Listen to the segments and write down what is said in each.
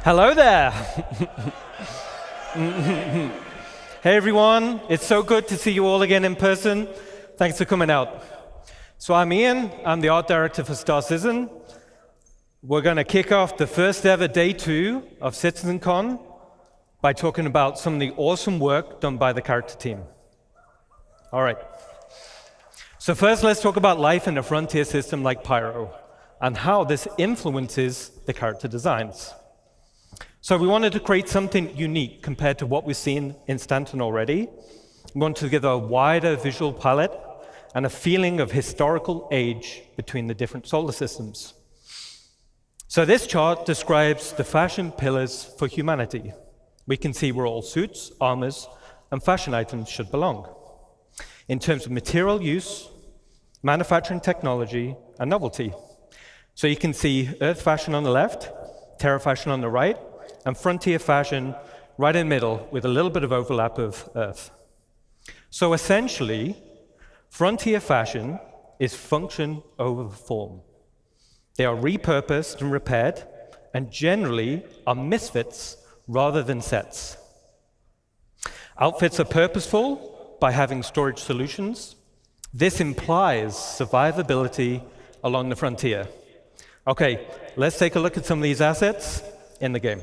Hello there. Hey everyone, it's so good to see you all again in person. Thanks for coming out. So I'm Ian, I'm the art director for CitizenCon. We're going to kick off the first ever day 2 of CitizenCon by talking about some of the awesome work done by the character team. All right. So first let's talk about life in a frontier system like Pyro and how this influences the character designs. So we wanted to create something unique compared to what we've seen in Stanton already. We wanted to give a wider visual palette and a feeling of historical age between the different solar systems. So this chart describes the fashion pillars for humanity. We can see where all suits, armors, and fashion items should belong. In terms of material use, manufacturing technology, and novelty. So you can see Earth fashion on the left, Terra fashion on the right, and frontier fashion right in the middle with a little bit of overlap of Earth. So essentially, frontier fashion is function over form. They are repurposed and repaired, and generally are misfits rather than sets. Outfits are purposeful by having storage solutions. This implies survivability along the frontier. Okay, let's take a look at some of these assets in the game.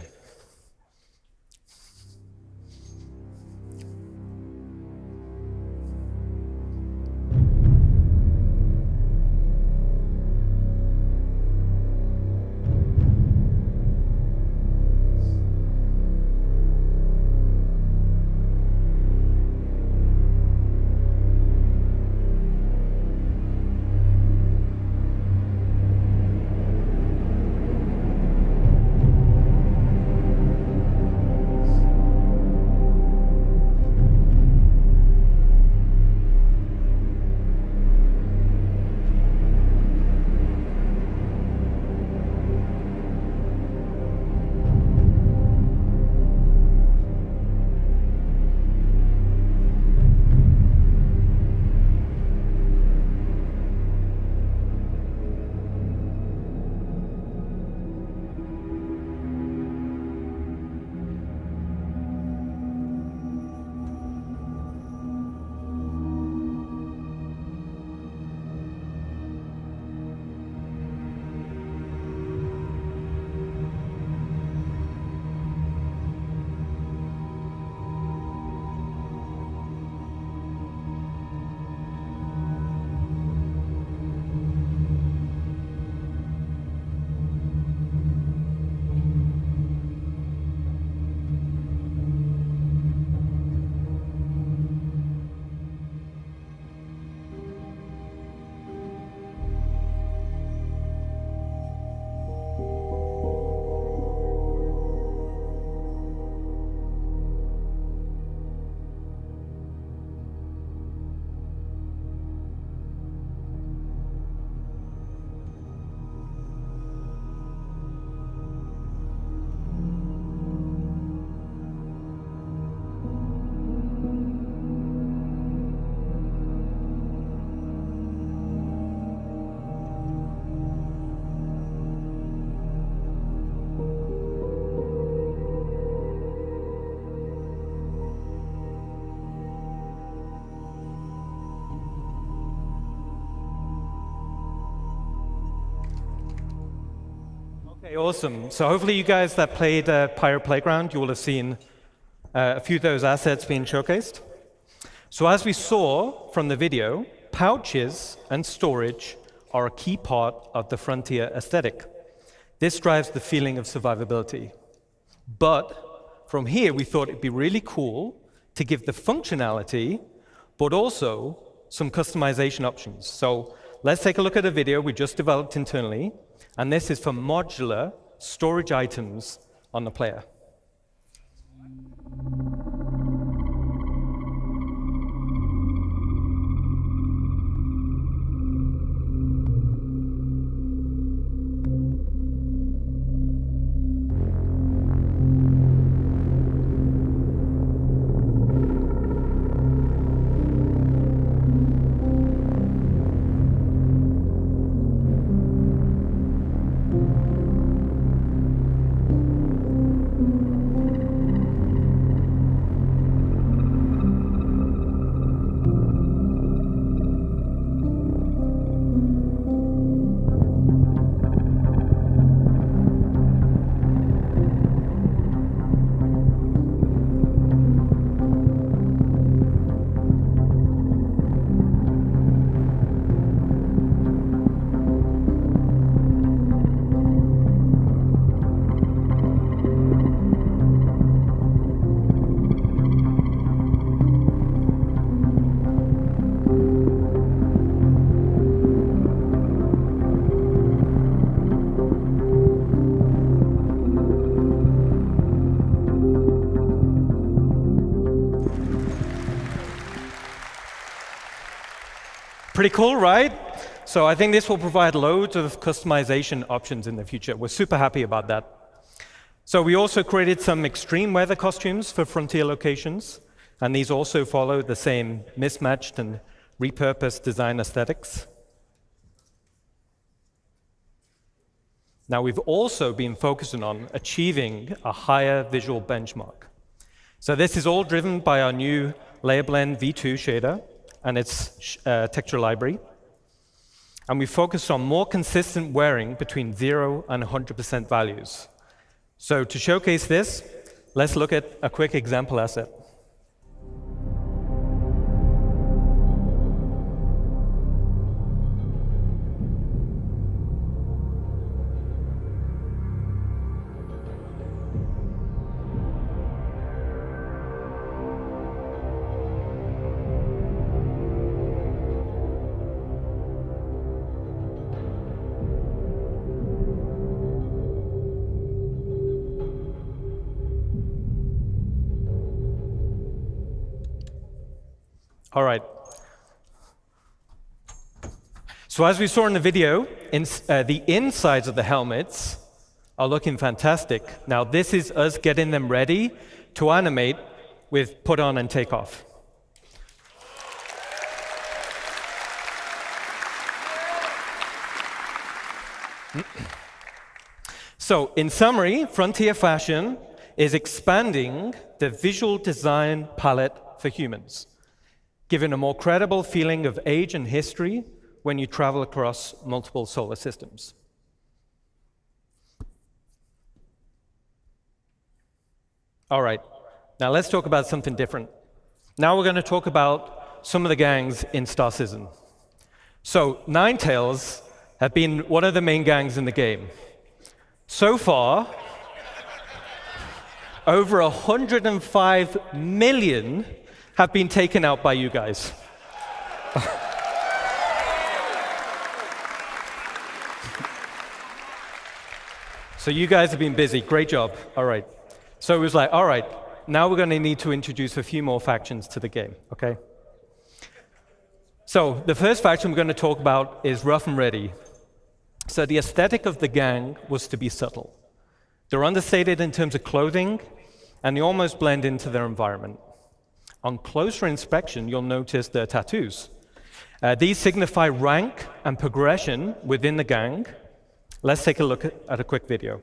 Okay, awesome. So hopefully you guys that played Pyro Playground, you will have seen a few of those assets being showcased. So as we saw from the video, pouches and storage are a key part of the frontier aesthetic. This drives the feeling of survivability. But from here, we thought it'd be really cool to give the functionality, but also some customization options. So let's take a look at a video we just developed internally. And this is for modular storage items on the player. Pretty cool, right? So I think this will provide loads of customization options in the future. We're super happy about that. So we also created some extreme weather costumes for frontier locations, and these also follow the same mismatched and repurposed design aesthetics. Now, we've also been focusing on achieving a higher visual benchmark. So this is all driven by our new Layer Blend V2 shader and its texture library. And we focused on more consistent wearing between 0 and 100% values. So to showcase this, let's look at a quick example asset. All right. So as we saw in the video, the insides of the helmets are looking fantastic. Now this is us getting them ready to animate with put on and take off. So in summary, Frontier Fashion is expanding the visual design palette for humans, giving a more credible feeling of age and history when you travel across multiple solar systems. All right, now let's talk about something different. Now we're going to talk about some of the gangs in Star Citizen. So Ninetales have been one of the main gangs in the game. So far, over 105 million have been taken out by you guys. So you guys have been busy. Great job. All right. So it was like, all right, now we're going to need to introduce a few more factions to the game, okay? So the first faction we're going to talk about is Rough and Ready. So the aesthetic of the gang was to be subtle. They're understated in terms of clothing, and they almost blend into their environment. On closer inspection, you'll notice their tattoos. These signify rank and progression within the gang. Let's take a look at a quick video.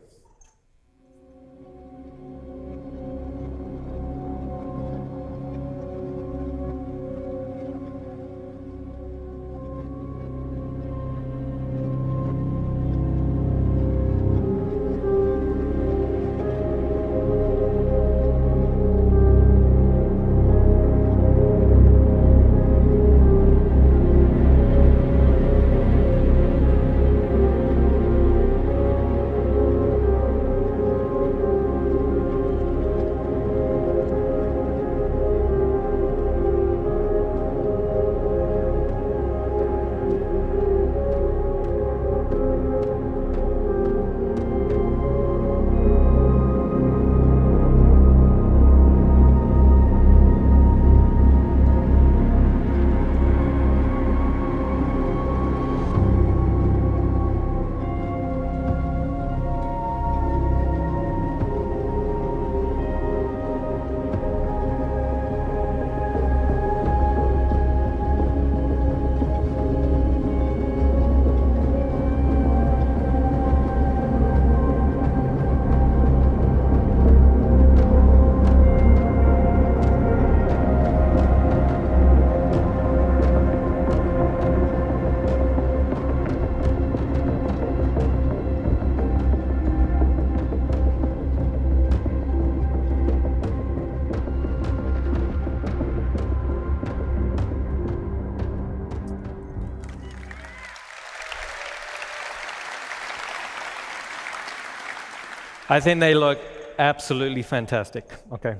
I think they look absolutely fantastic. Okay.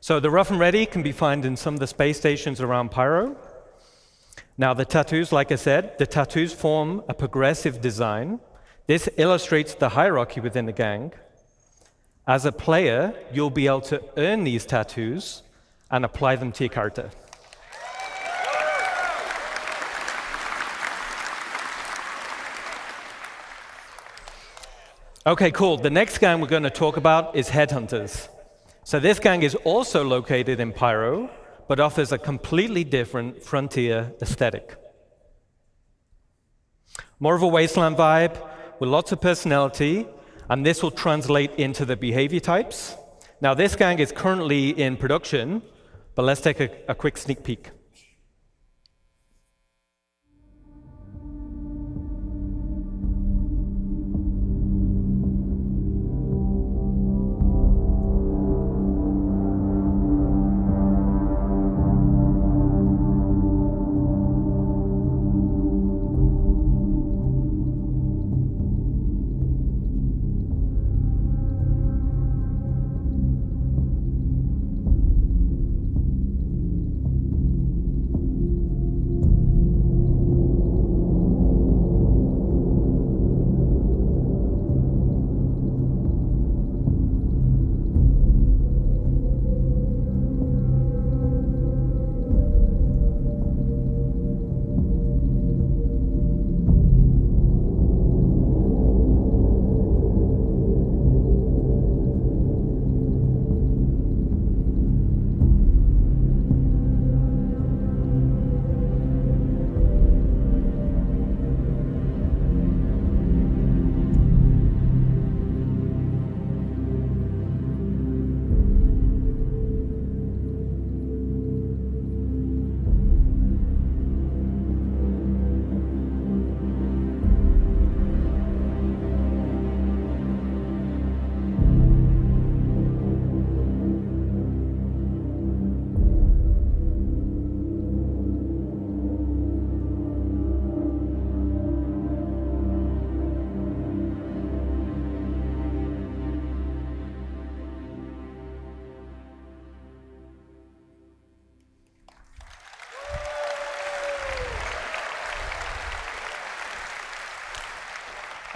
So the Rough and Ready can be found in some of the space stations around Pyro. Now the tattoos, like I said, the tattoos form a progressive design. This illustrates the hierarchy within the gang. As a player, you'll be able to earn these tattoos and apply them to your character. Okay, cool. The next gang we're going to talk about is Headhunters. So this gang is also located in Pyro, but offers a completely different frontier aesthetic. More of a wasteland vibe with lots of personality, and this will translate into the behavior types. Now, this gang is currently in production, but let's take a quick sneak peek.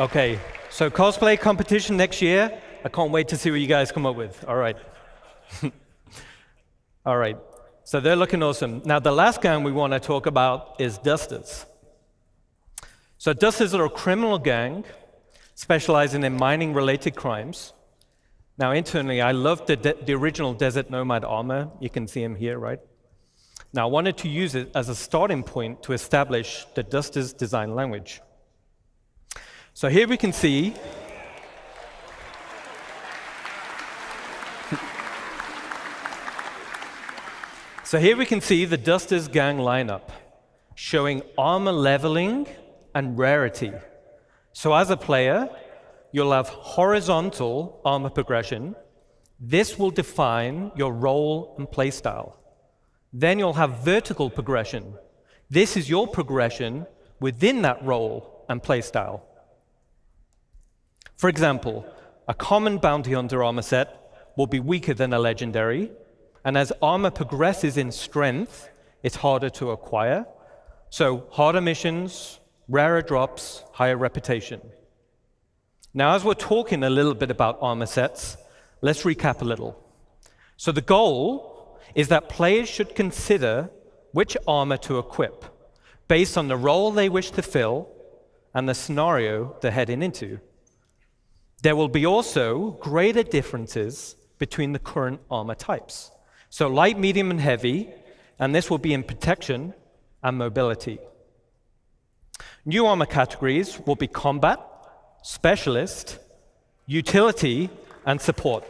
Okay, so cosplay competition next year. I can't wait to see what you guys come up with. All right. All right, so they're looking awesome. Now, the last gang we want to talk about is Dusters. So Dusters are a criminal gang specializing in mining-related crimes. Now, internally, I love the original Desert Nomad armor. You can see him here, right? Now, I wanted to use it as a starting point to establish the Dusters design language. So here we can see the Dusters gang lineup, showing armor leveling and rarity. So as a player, you'll have horizontal armor progression. This will define your role and playstyle. Then you'll have vertical progression. This is your progression within that role and playstyle. For example, a common bounty hunter armor set will be weaker than a legendary, and as armor progresses in strength, it's harder to acquire. So harder missions, rarer drops, higher reputation. Now, as we're talking a little bit about armor sets, let's recap a little. So the goal is that players should consider which armor to equip based on the role they wish to fill and the scenario they're heading into. There will be also greater differences between the current armor types. So light, medium, and heavy, and this will be in protection and mobility. New armor categories will be combat, specialist, utility, and support.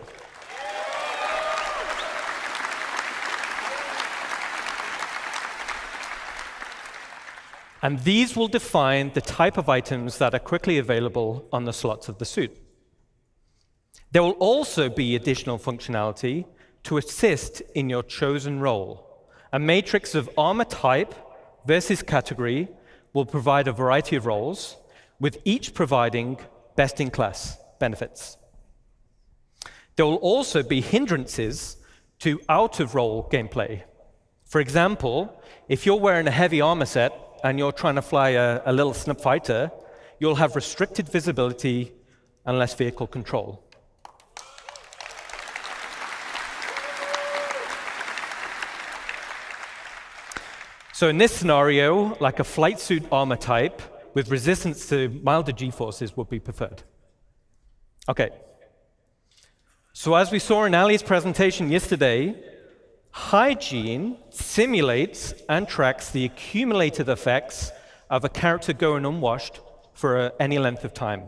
And these will define the type of items that are quickly available on the slots of the suit. There will also be additional functionality to assist in your chosen role. A matrix of armor type versus category will provide a variety of roles, with each providing best-in-class benefits. There will also be hindrances to out-of-role gameplay. For example, if you're wearing a heavy armor set and you're trying to fly a little snub fighter, you'll have restricted visibility and less vehicle control. So in this scenario, like a flight suit armor type with resistance to milder G-forces would be preferred. Okay. So as we saw in Ali's presentation yesterday, hygiene simulates and tracks the accumulated effects of a character going unwashed for any length of time.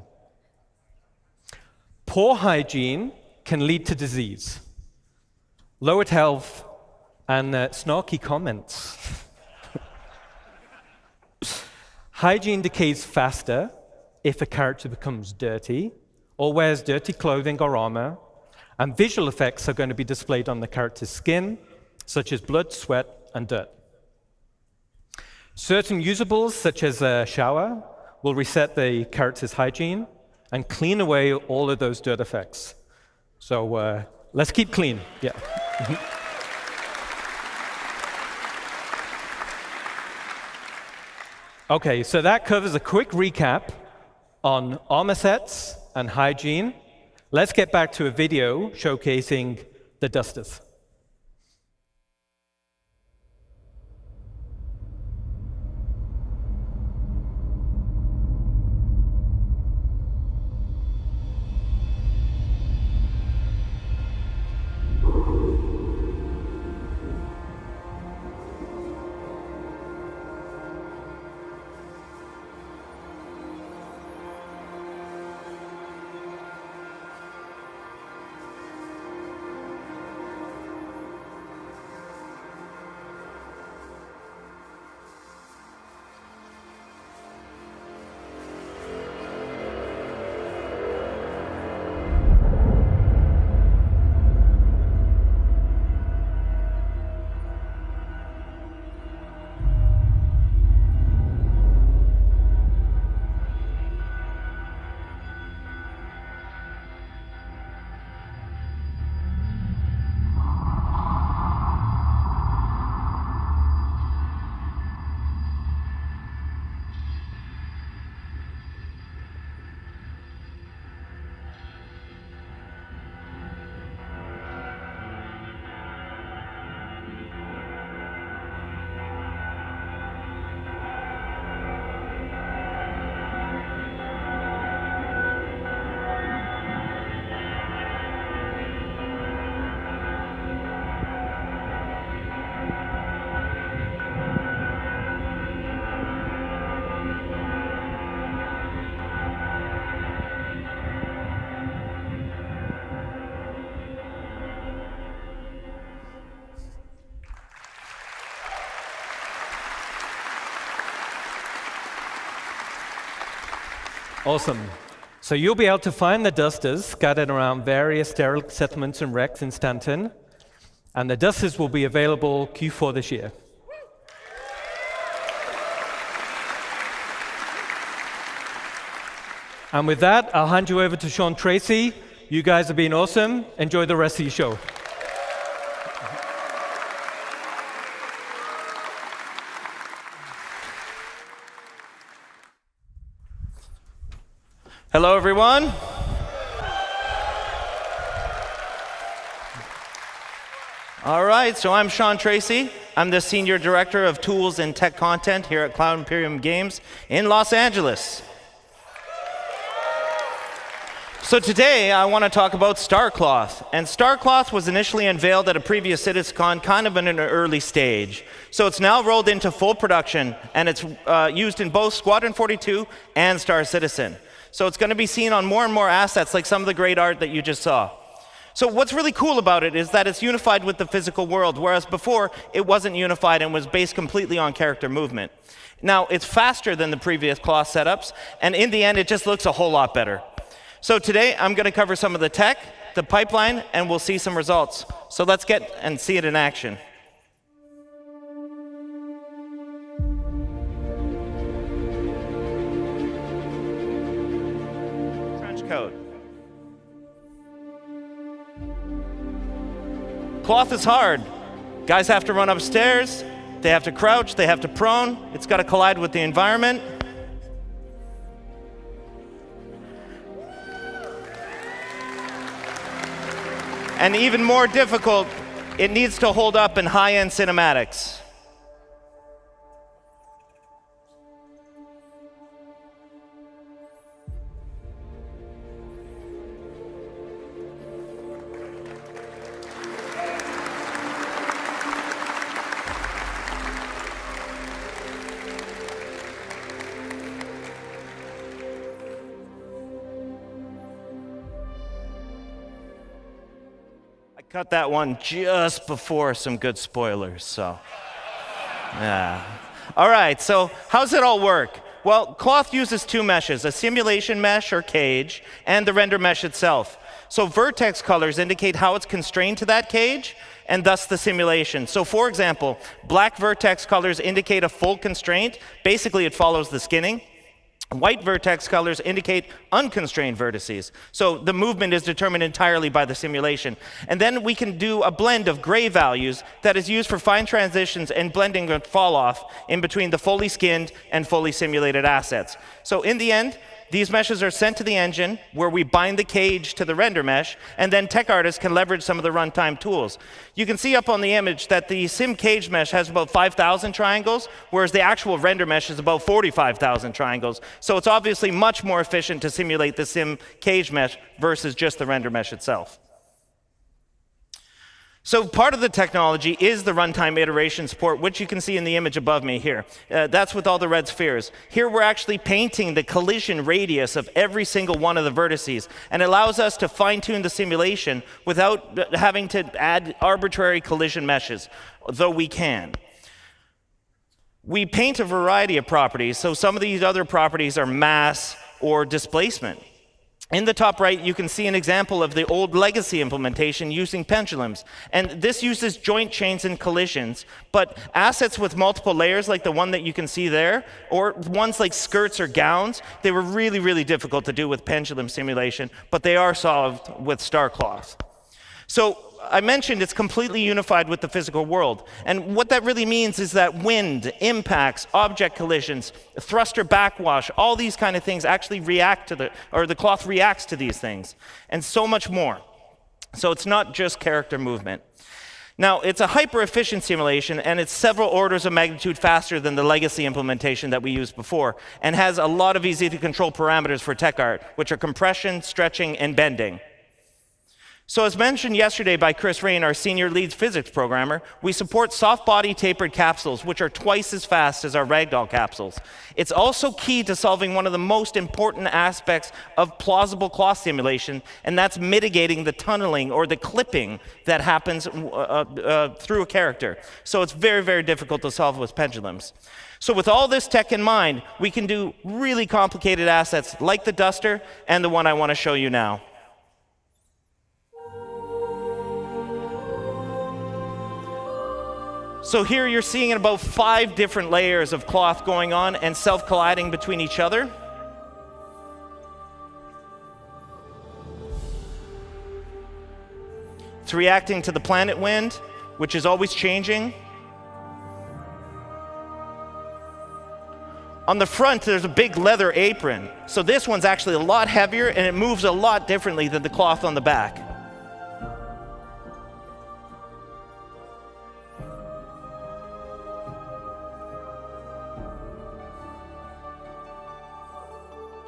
Poor hygiene can lead to disease, lowered health, and snarky comments. Hygiene decays faster if a character becomes dirty or wears dirty clothing or armor, and visual effects are going to be displayed on the character's skin, such as blood, sweat, and dirt. Certain usables, such as a shower, will reset the character's hygiene and clean away all of those dirt effects. So let's keep clean. Yeah. Okay, so that covers a quick recap on armor sets and hygiene. Let's get back to a video showcasing the dusters. Awesome. So you'll be able to find the dusters scattered around various derelict settlements and wrecks in Stanton, and the dusters will be available Q4 this year. And with that, I'll hand you over to Sean Tracy. You guys have been awesome. Enjoy the rest of your show. Hello, everyone. All right, so I'm Sean Tracy. I'm the Senior Director of Tools and Tech Content here at Cloud Imperium Games in Los Angeles. So today, I want to talk about StarCloth. And StarCloth was initially unveiled at a previous CitizenCon, kind of in an early stage. So it's now rolled into full production, and it's used in both Squadron 42 and Star Citizen. So it's going to be seen on more and more assets, like some of the great art that you just saw. So what's really cool about it is that it's unified with the physical world, whereas before, it wasn't unified and was based completely on character movement. Now, it's faster than the previous cloth setups, and in the end, it just looks a whole lot better. So today, I'm going to cover some of the tech, the pipeline, and we'll see some results. So let's get and see it in action. Trench coat. Cloth is hard. Guys have to run upstairs, they have to crouch, they have to prone, it's got to collide with the environment. And even more difficult, it needs to hold up in high-end cinematics. cut that one just before some good spoilers, so yeah. All right, so how's it all work? Well, cloth uses two meshes, a simulation mesh or cage, and the render mesh itself. So vertex colors indicate how it's constrained to that cage, and thus the simulation. So for example, black vertex colors indicate a full constraint. Basically, it follows the skinning. White vertex colors indicate unconstrained vertices. So the movement is determined entirely by the simulation. And then we can do a blend of gray values that is used for fine transitions and blending and fall off in between the fully skinned and fully simulated assets. So in the end, these meshes are sent to the engine where we bind the cage to the render mesh, and then tech artists can leverage some of the runtime tools. You can see up on the image that the sim cage mesh has about 5,000 triangles, whereas the actual render mesh is about 45,000 triangles. So it's obviously much more efficient to simulate the sim cage mesh versus just the render mesh itself. So part of the technology is the runtime iteration support, which you can see in the image above me here. That's with all the red spheres. Here we're actually painting the collision radius of every single one of the vertices, and it allows us to fine-tune the simulation without having to add arbitrary collision meshes, though we can. We paint a variety of properties, so some of these other properties are mass or displacement. In the top right, you can see an example of the old legacy implementation using pendulums. And this uses joint chains and collisions, but assets with multiple layers like the one that you can see there, or ones like skirts or gowns, they were really, really difficult to do with pendulum simulation, but they are solved with StarCloth. So I mentioned it's completely unified with the physical world. And what that really means is that wind, impacts, object collisions, thruster backwash, all these kind of things actually react to the cloth reacts to these things, and so much more. So it's not just character movement. Now, it's a hyper-efficient simulation, and it's several orders of magnitude faster than the legacy implementation that we used before, and has a lot of easy-to-control parameters for tech art, which are compression, stretching, and bending. So as mentioned yesterday by Chris Rain, our senior lead physics programmer, we support soft-body tapered capsules, which are twice as fast as our ragdoll capsules. It's also key to solving one of the most important aspects of plausible cloth simulation, and that's mitigating the tunneling or the clipping that happens through a character. So it's very, very difficult to solve with pendulums. So with all this tech in mind, we can do really complicated assets like the duster and the one I want to show you now. So here you're seeing about 5 different layers of cloth going on and self-colliding between each other. It's reacting to the planet wind, which is always changing. On the front, there's a big leather apron. So this one's actually a lot heavier, and it moves a lot differently than the cloth on the back.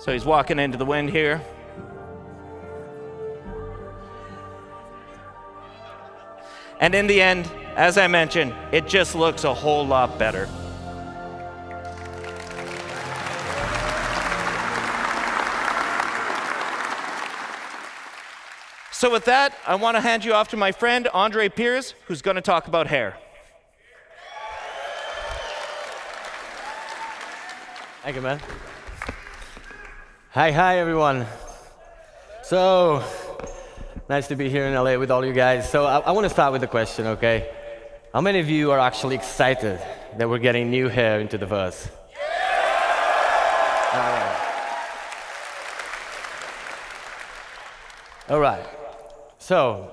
So he's walking into the wind here. And in the end, as I mentioned, it just looks a whole lot better. So with that, I want to hand you off to my friend, André Pires, who's going to talk about hair. Thank you, man. Hi, everyone. So, nice to be here in LA with all you guys. So, I want to start with a question, okay? How many of you are actually excited that we're getting new hair into the verse? All right. So,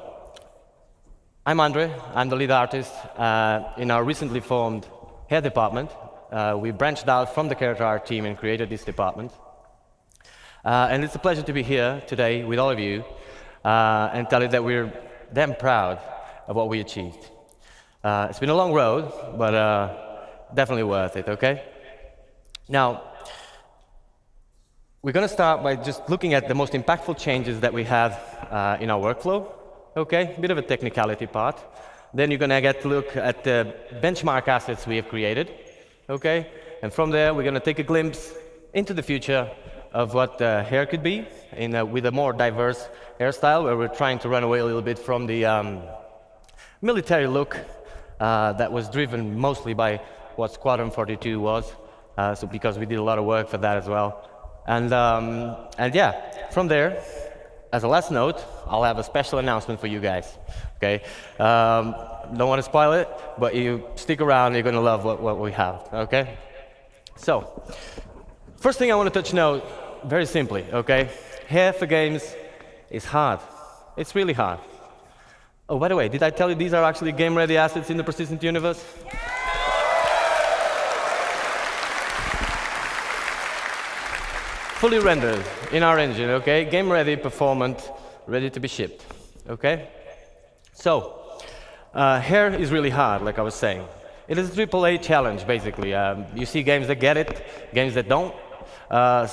I'm André. I'm the lead artist in our recently formed hair department. We branched out from the character art team and created this department. And it's a pleasure to be here today with all of you and tell you that we're damn proud of what we achieved. It's been a long road, but definitely worth it, okay? Now, we're going to start by just looking at the most impactful changes that we have in our workflow, okay? A bit of a technicality part. Then you're going to get to look at the benchmark assets we have created, okay? And from there, we're going to take a glimpse into the future of what hair could be with a more diverse hairstyle, where we're trying to run away a little bit from the military look that was driven mostly by what Squadron 42 was, so because we did a lot of work for that as well. And yeah, from there, as a last note, I'll have a special announcement for you guys. Okay, don't want to spoil it, but you stick around, you're going to love what we have. Okay, so first thing I want to touch now, very simply. Okay, hair for games is hard. It's really hard. Oh, by the way, did I tell you these are actually game-ready assets in the persistent universe? Fully rendered in our engine, okay? Game ready, performant, ready to be shipped, okay? So, hair is really hard, like I was saying. It is a AAA challenge, basically. You see games that get it, games that don't.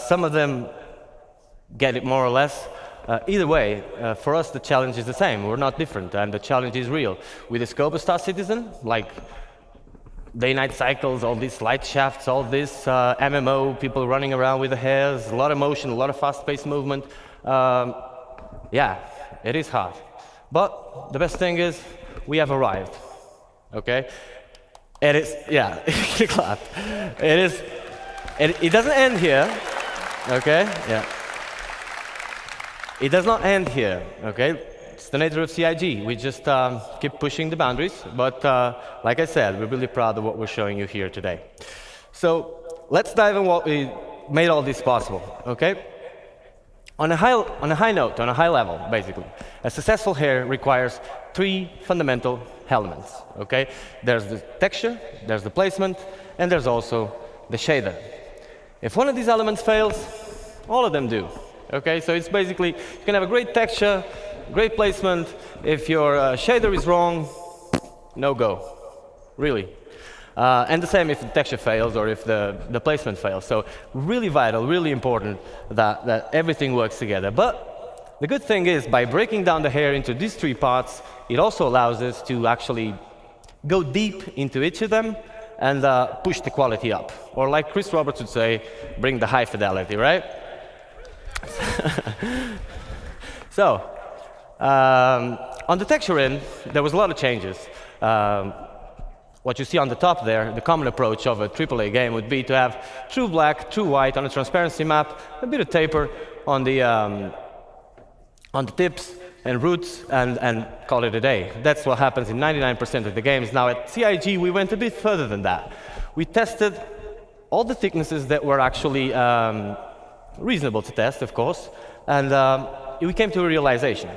Some of them get it more or less. Either way, for us the challenge is the same. We're not different, and the challenge is real. With the scope of Star Citizen, like day-night cycles, all these light shafts, all this MMO, people running around with the hairs, a lot of motion, a lot of fast-paced movement. Yeah, it is hard. But the best thing is we have arrived, okay? It is, yeah, clap. It is, it doesn't end here, okay? Yeah. It does not end here, okay? It's the nature of CIG. We just keep pushing the boundaries, but like I said, we're really proud of what we're showing you here today. So let's dive in what we made all this possible, okay? On a high note, on a high level, basically, a successful hair requires 3 fundamental elements, okay? There's the texture, there's the placement, and there's also the shader. If one of these elements fails, all of them do, okay? So it's basically, you can have a great texture, great placement. If your shader is wrong, no go, really. And the same if the texture fails or if the placement fails. So really vital, really important that everything works together. But the good thing is, by breaking down the hair into these 3 parts, it also allows us to actually go deep into each of them and push the quality up. Or like Chris Roberts would say, bring the high fidelity, right? So, on the texture end, there was a lot of changes. What you see on the top there, the common approach of a AAA game would be to have true black, true white on a transparency map, a bit of taper on the tips and roots, and call it a day. That's what happens in 99% of the games. Now at CIG, we went a bit further than that. We tested all the thicknesses that were actually reasonable to test, of course, and we came to a realization.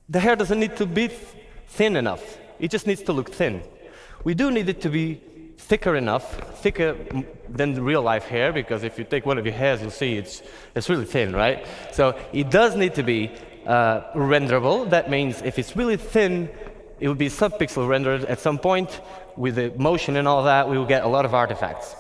The hair doesn't need to be thin enough. It just needs to look thin. We do need it to be thicker enough, thicker than real life hair, because if you take one of your hairs, you'll see it's really thin, right? So it does need to be renderable. That means if it's really thin, it will be sub-pixel rendered at some point. With the motion and all that, we will get a lot of artifacts.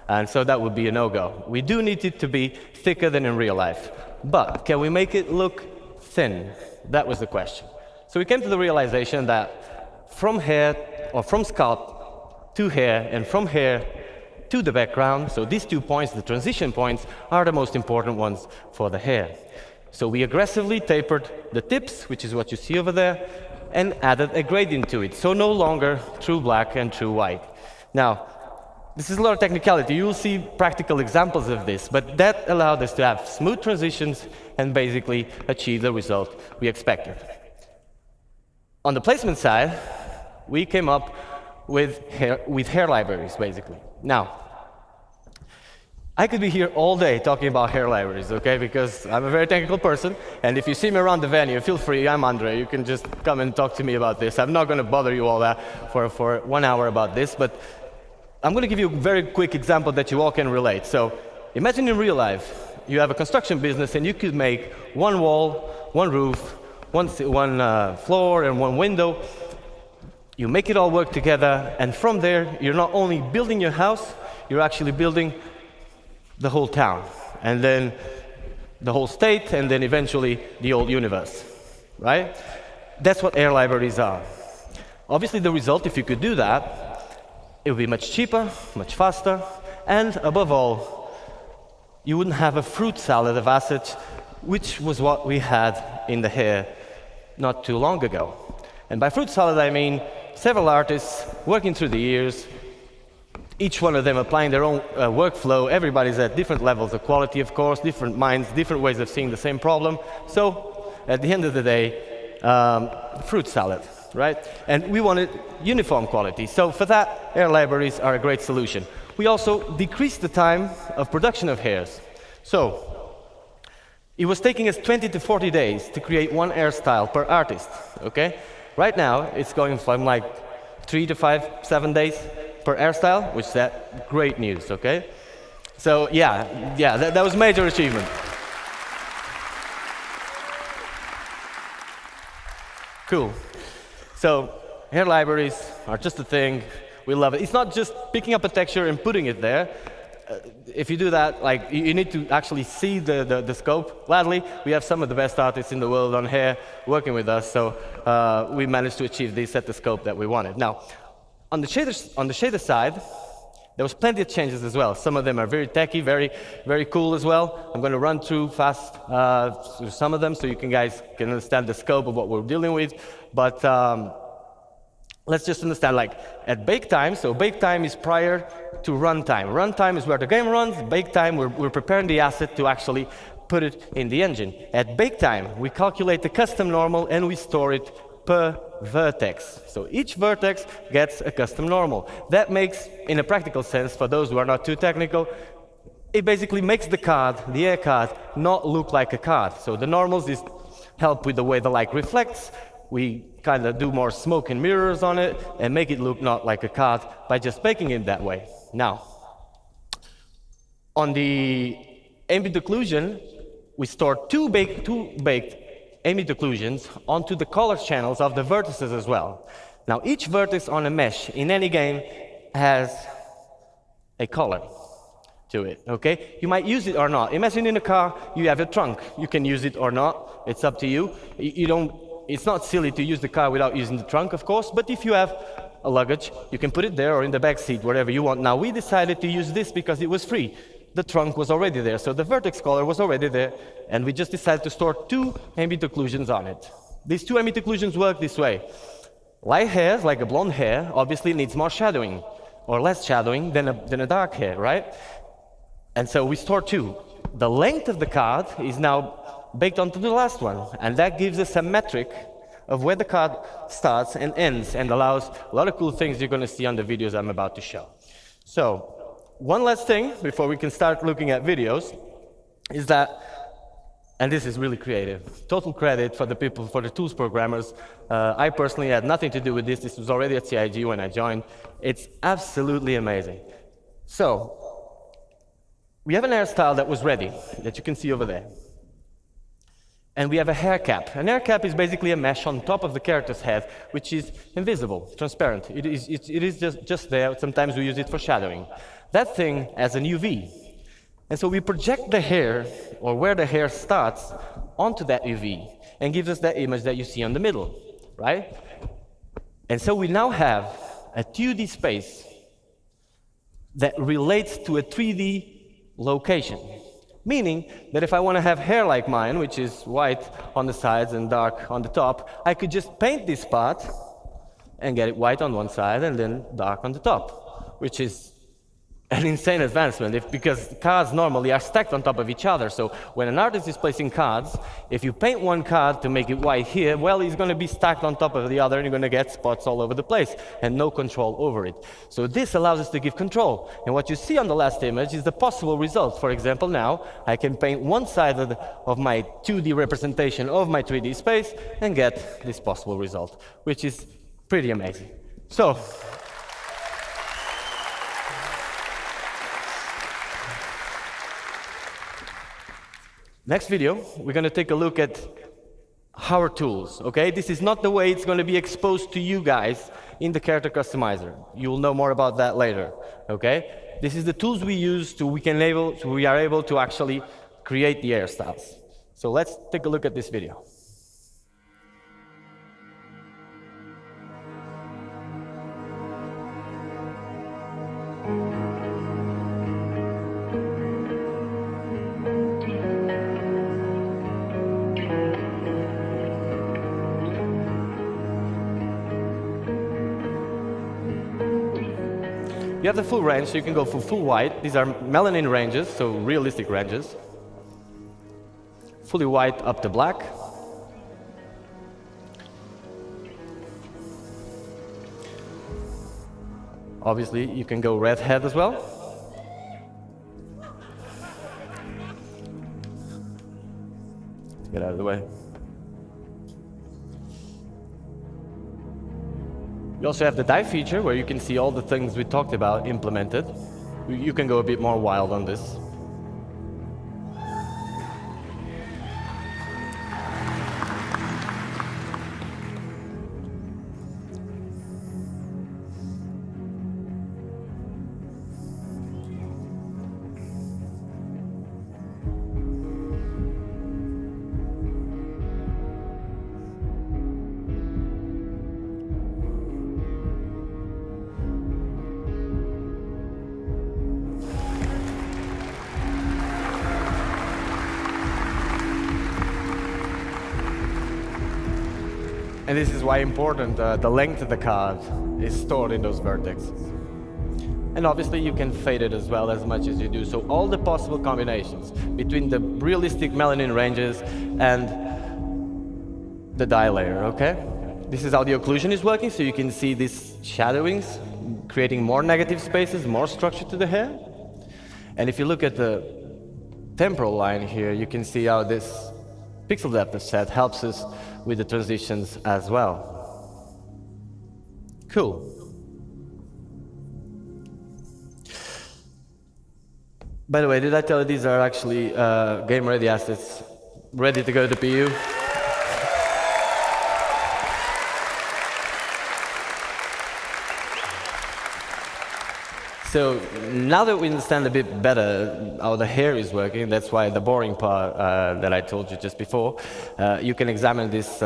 And so that would be a no-go. We do need it to be thicker than in real life. But can we make it look thin? That was the question. So we came to the realization that from hair, or from scalp to hair, and from hair to the background, so these 2 points, the transition points, are the most important ones for the hair. So we aggressively tapered the tips, which is what you see over there, and added a gradient to it. So no longer true black and true white. Now, this is a lot of technicality. You will see practical examples of this, but that allowed us to have smooth transitions and basically achieve the result we expected. On the placement side, we came up with hair libraries, basically. Now, I could be here all day talking about hair libraries, okay, because I'm a very technical person, and if you see me around the venue, feel free, I'm André, you can just come and talk to me about this. I'm not going to bother you all that for 1 hour about this, but I'm going to give you a very quick example that you all can relate. So imagine in real life, you have a construction business and you could make 1 wall, 1 roof, one floor and 1 window. You make it all work together, and from there, you're not only building your house, you're actually building the whole town, and then the whole state, and then eventually the whole universe, right? That's what hair libraries are. Obviously, the result, if you could do that, it would be much cheaper, much faster, and above all, you wouldn't have a fruit salad of assets, which was what we had in the hair not too long ago. And by fruit salad, I mean several artists working through the years, each one of them applying their own workflow. Everybody's at different levels of quality, of course, different minds, different ways of seeing the same problem. So at the end of the day, fruit salad, right? And we wanted uniform quality. So for that, hair libraries are a great solution. We also decreased the time of production of hairs. So it was taking us 20 to 40 days to create one hairstyle per artist, okay? Right now, it's going from like 3 to 5, 7 days per hairstyle, which is that great news, okay? So yeah, that was a major achievement. Cool. So hair libraries are just a thing. We love it. It's not just picking up a texture and putting it there. If you do that, like, you need to actually see the scope. Gladly, we have some of the best artists in the world on hair working with us, so we managed to achieve this at the scope that we wanted. Now, on the shader side, there was plenty of changes as well. Some of them are very techy, very cool as well. I'm going to run through fast through some of them so you guys can understand the scope of what we're dealing with. But let's just understand, like, at bake time, so bake time is prior to runtime. Runtime is where the game runs. Bake time, we're preparing the asset to actually put it in the engine. At bake time, we calculate the custom normal and we store it per vertex. So each vertex gets a custom normal. That makes, in a practical sense, for those who are not too technical, it basically makes the card, the hair card, not look like a card. So the normals is help with the way the light reflects. We kind of do more smoke and mirrors on it and make it look not like a card by just baking it that way. Now, on the ambient occlusion, we store two baked ambient occlusions onto the color channels of the vertices as well. Now, each vertex on a mesh in any game has a color to it, okay? You might use it or not. Imagine in a car, you have a trunk. You can use it or not. It's up to you. It's not silly to use the car without using the trunk, of course, but if you have a luggage, you can put it there or in the back seat, wherever you want. Now, we decided to use this because it was free. The trunk was already there, so the vertex color was already there, and we just decided to store two ambient occlusions on it. These two ambient occlusions work this way. Light hair, like a blonde hair, obviously needs more shadowing, or less shadowing than a dark hair, right? And so we store two. The length of the card is now baked onto the last one, and that gives us a metric of where the card starts and ends, and allows a lot of cool things you're going to see on the videos I'm about to show. So, one last thing before we can start looking at videos is that, and this is really creative, total credit for the people, for the tools programmers. I personally had nothing to do with this. This was already at CIG when I joined. It's absolutely amazing. So, we have an hairstyle that was ready, that you can see over there. And we have a hair cap. An hair cap is basically a mesh on top of the character's head, which is invisible, transparent. It is just there. Sometimes we use it for shadowing. That thing has an UV. And so we project the hair, or where the hair starts, onto that UV, and gives us that image that you see on the middle, right? And so we now have a 2D space that relates to a 3D location. Meaning that if I want to have hair like mine, which is white on the sides and dark on the top, I could just paint this part and get it white on one side and then dark on the top, which is an insane advancement, because cards normally are stacked on top of each other. So when an artist is placing cards, if you paint one card to make it white here, well, it's going to be stacked on top of the other, and you're going to get spots all over the place and no control over it. So this allows us to give control. And what you see on the last image is the possible result. For example, now I can paint one side of my 2D representation of my 3D space and get this possible result, which is pretty amazing. So, next video, we're going to take a look at our tools, okay? This is not the way it's going to be exposed to you guys in the character customizer. You'll know more about that later, okay? This is the tools we use we are able to actually create the hairstyles. So let's take a look at this video. You have the full range, so you can go for full white. These are melanin ranges, so realistic ranges. Fully white up to black. Obviously, you can go redhead as well. Get out of the way. You also have the dye feature, where you can see all the things we talked about implemented. You can go a bit more wild on this. And this is why important the length of the card is stored in those vertices. And obviously you can fade it as well as much as you do. So all the possible combinations between the realistic melanin ranges and the dye layer, okay? This is how the occlusion is working, so you can see these shadowings, creating more negative spaces, more structure to the hair. And if you look at the temporal line here, you can see how this pixel depth set helps us with the transitions as well. Cool. By the way, did I tell you these are actually game-ready assets, ready to go to PU? So now that we understand a bit better how the hair is working, that's why the boring part that I told you just before, you can examine these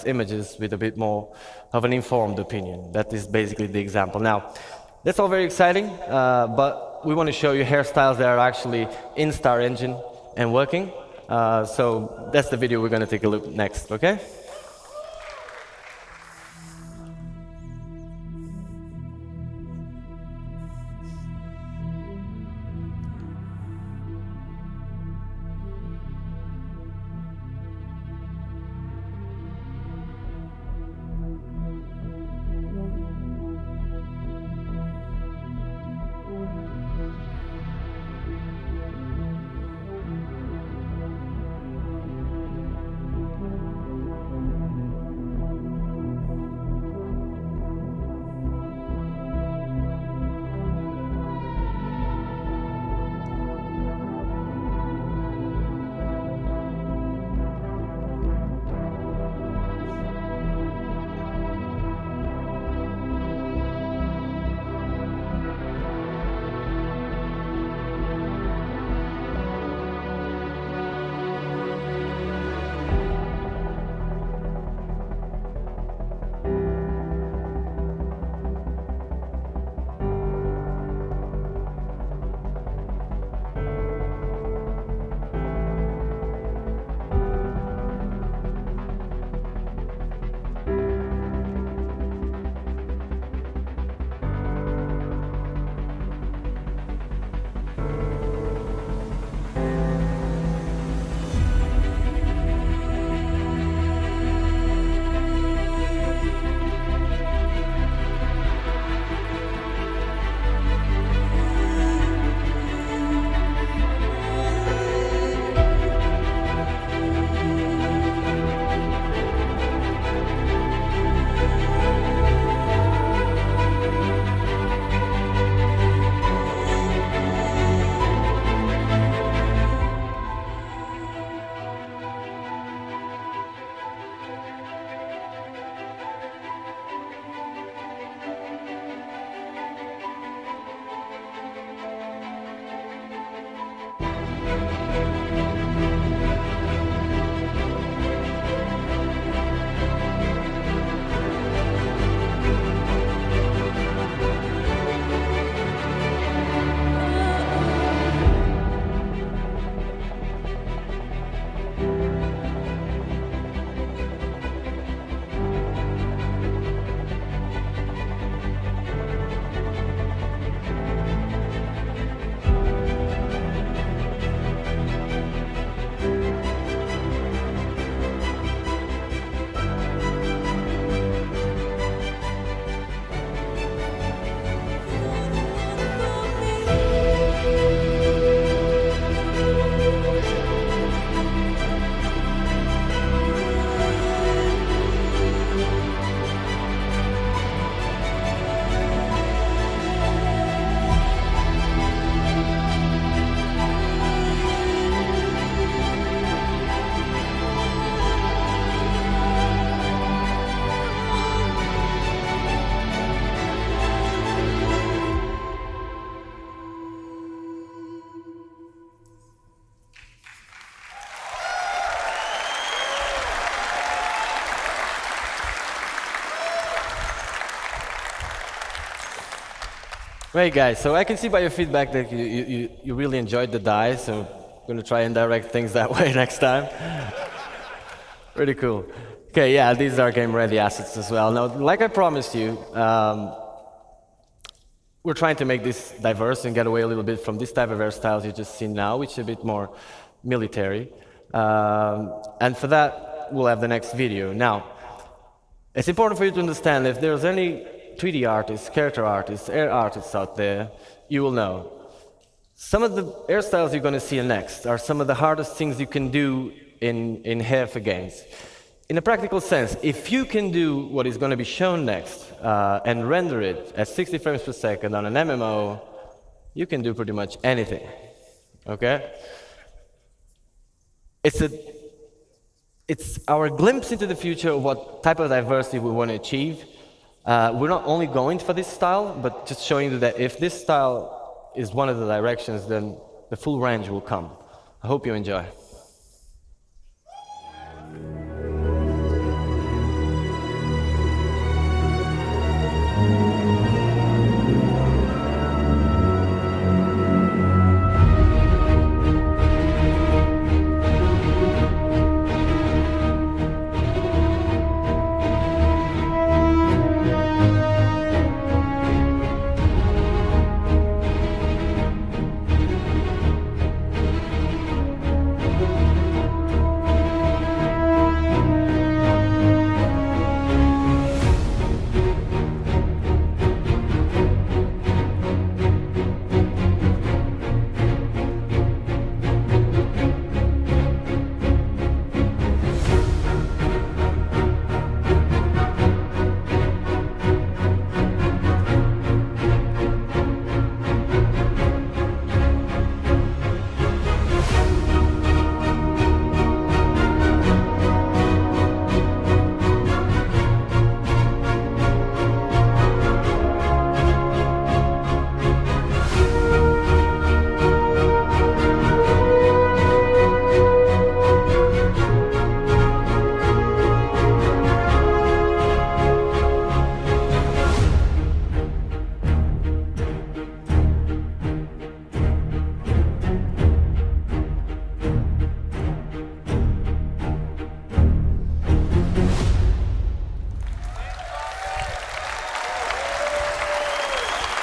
images with a bit more of an informed opinion. That is basically the example. Now, that's all very exciting, but we want to show you hairstyles that are actually in Star Engine and working. So that's the video we're going to take a look next, okay? Great, guys. So I can see by your feedback that you really enjoyed the dye, so I'm going to try and direct things that way next time. Pretty cool. Okay, yeah, these are game-ready assets as well. Now, like I promised you, we're trying to make this diverse and get away a little bit from this type of hairstyles you just see now, which is a bit more military. And for that, we'll have the next video. Now, it's important for you to understand if there's any 3D artists, character artists, hair artists out there, you will know. Some of the hairstyles you're going to see next are some of the hardest things you can do in hair for games. In a practical sense, if you can do what is going to be shown next and render it at 60 frames per second on an MMO, you can do pretty much anything. Okay? It's our glimpse into the future of what type of diversity we want to achieve. We're not only going for this style, but just showing you that if this style is one of the directions, then the full range will come. I hope you enjoy.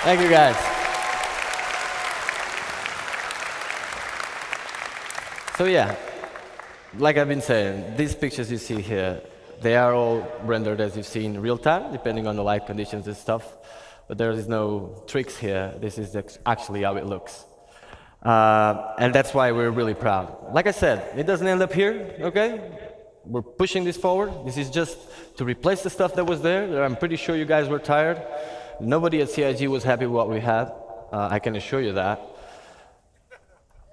Thank you, guys. So yeah, like I've been saying, these pictures you see here, they are all rendered as you've seen in real time, depending on the light conditions and stuff. But there is no tricks here. This is actually how it looks. And that's why we're really proud. Like I said, it doesn't end up here, okay? We're pushing this forward. This is just to replace the stuff that was there. I'm pretty sure you guys were tired. Nobody at CIG was happy with what we had. I can assure you that.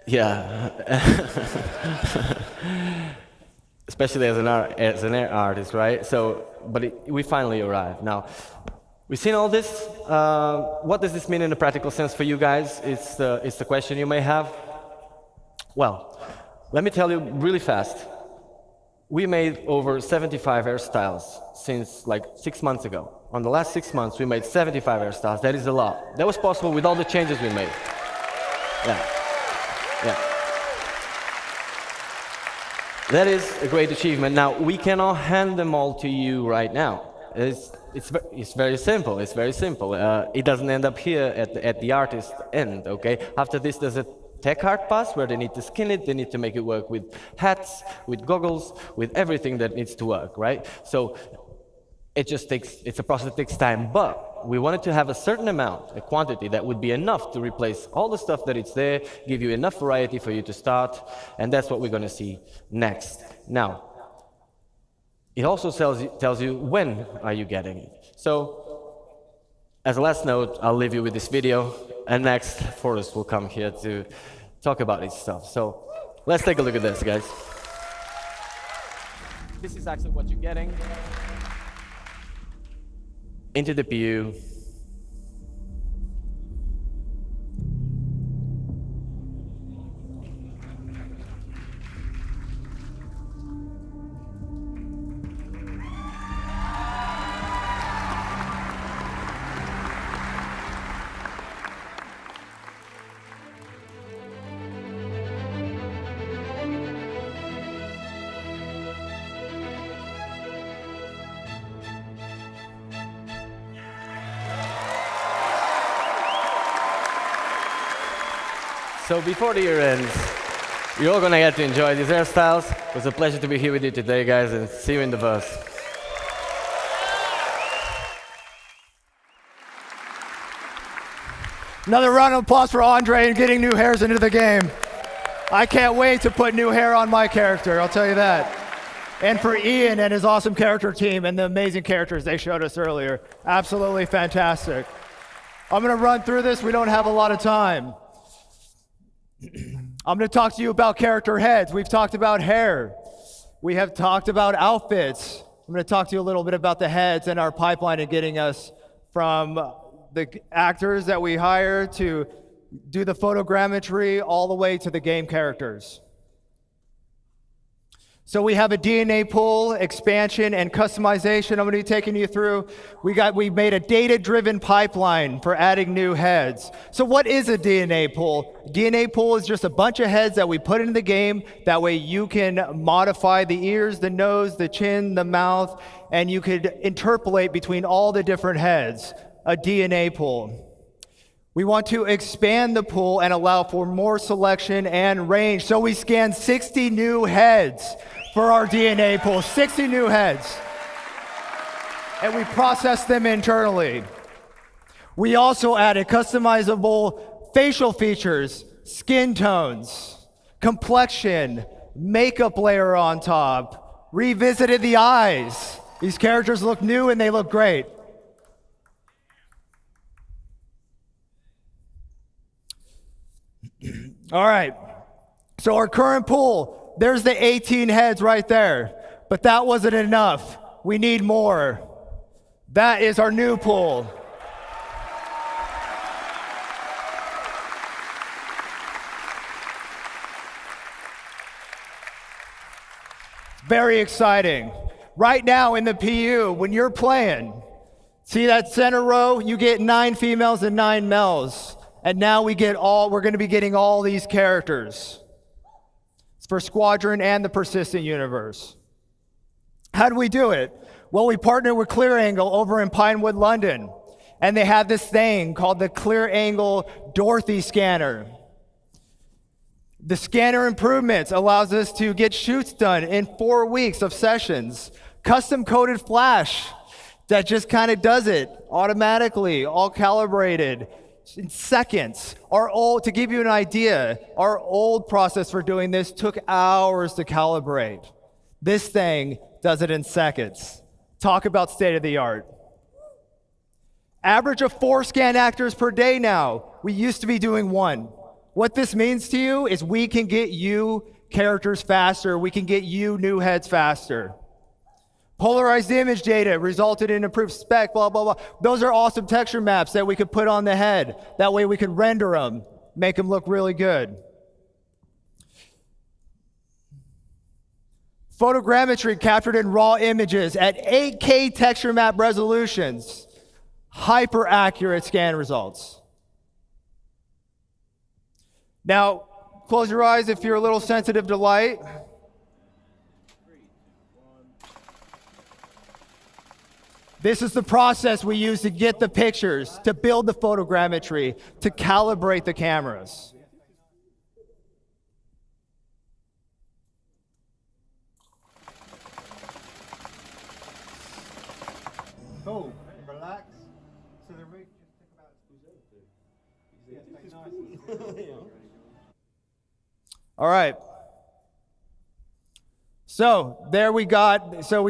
Yeah. Especially as an art artist, right? So, but we finally arrived. Now, we've seen all this. What does this mean in a practical sense for you guys? It's the question you may have. Well, let me tell you really fast. We made over 75 hairstyles since like 6 months ago. On the last 6 months, we made 75 hairstyles. That is a lot. That was possible with all the changes we made. Yeah. Yeah. That is a great achievement. Now, we cannot hand them all to you right now. It's very simple. It's very simple. It doesn't end up here at the artist end, okay? After this, there's a tech art pass where they need to skin it, they need to make it work with hats, with goggles, with everything that needs to work, right? So it's a process that takes time, but we wanted to have a certain amount, a quantity that would be enough to replace all the stuff that it's there, give you enough variety for you to start, and that's what we're going to see next. Now, it also tells you when are you getting it. So, as a last note, I'll leave you with this video, and next, Forrest will come here to talk about this stuff. So, let's take a look at this, guys. This is actually what you're getting. Into the PU. So before the year ends, you're all going to get to enjoy these hairstyles. It was a pleasure to be here with you today, guys, and see you in the bus. Another round of applause for André and getting new hairs into the game. I can't wait to put new hair on my character, I'll tell you that. And for Ian and his awesome character team and the amazing characters they showed us earlier. Absolutely fantastic. I'm going to run through this. We don't have a lot of time. I'm going to talk to you about character heads. We've talked about hair. We have talked about outfits. I'm going to talk to you a little bit about the heads and our pipeline and getting us from the actors that we hire to do the photogrammetry all the way to the game characters. So we have a DNA pool, expansion, and customization I'm going to be taking you through. We made a data-driven pipeline for adding new heads. So what is a DNA pool? DNA pool is just a bunch of heads that we put into the game. That way you can modify the ears, the nose, the chin, the mouth, and you could interpolate between all the different heads. A DNA pool. We want to expand the pool and allow for more selection and range. So we scanned 60 new heads for our DNA pool, 60 new heads. And we processed them internally. We also added customizable facial features, skin tones, complexion, makeup layer on top, revisited the eyes. These characters look new and they look great. All right, so our current pool, there's the 18 heads right there, but that wasn't enough. We need more. That is our new pool. Very exciting. Right now in the PU, when you're playing, see that center row? You get 9 females and 9 males. And now we're going to be getting all these characters. It's for Squadron and the Persistent Universe. How do we do it? Well, we partnered with Clear Angle over in Pinewood, London. And they have this thing called the Clear Angle Dorothy Scanner. The scanner improvements allows us to get shoots done in 4 weeks of sessions. Custom coded flash that just kind of does it automatically, all calibrated. In seconds. To give you an idea, our old process for doing this took hours to calibrate. This thing does it in seconds. Talk about state of the art. Average of 4 scan actors per day now. We used to be doing 1. What this means to you is we can get you characters faster. We can get you new heads faster. Polarized image data resulted in improved spec, blah, blah, blah. Those are awesome texture maps that we could put on the head. That way we could render them, make them look really good. Photogrammetry captured in raw images at 8K texture map resolutions. Hyper accurate scan results. Now, close your eyes if you're a little sensitive to light. This is the process we use to get the pictures, to build the photogrammetry, to calibrate the cameras. Cool. Relax. So the rig just think about it. All right. So we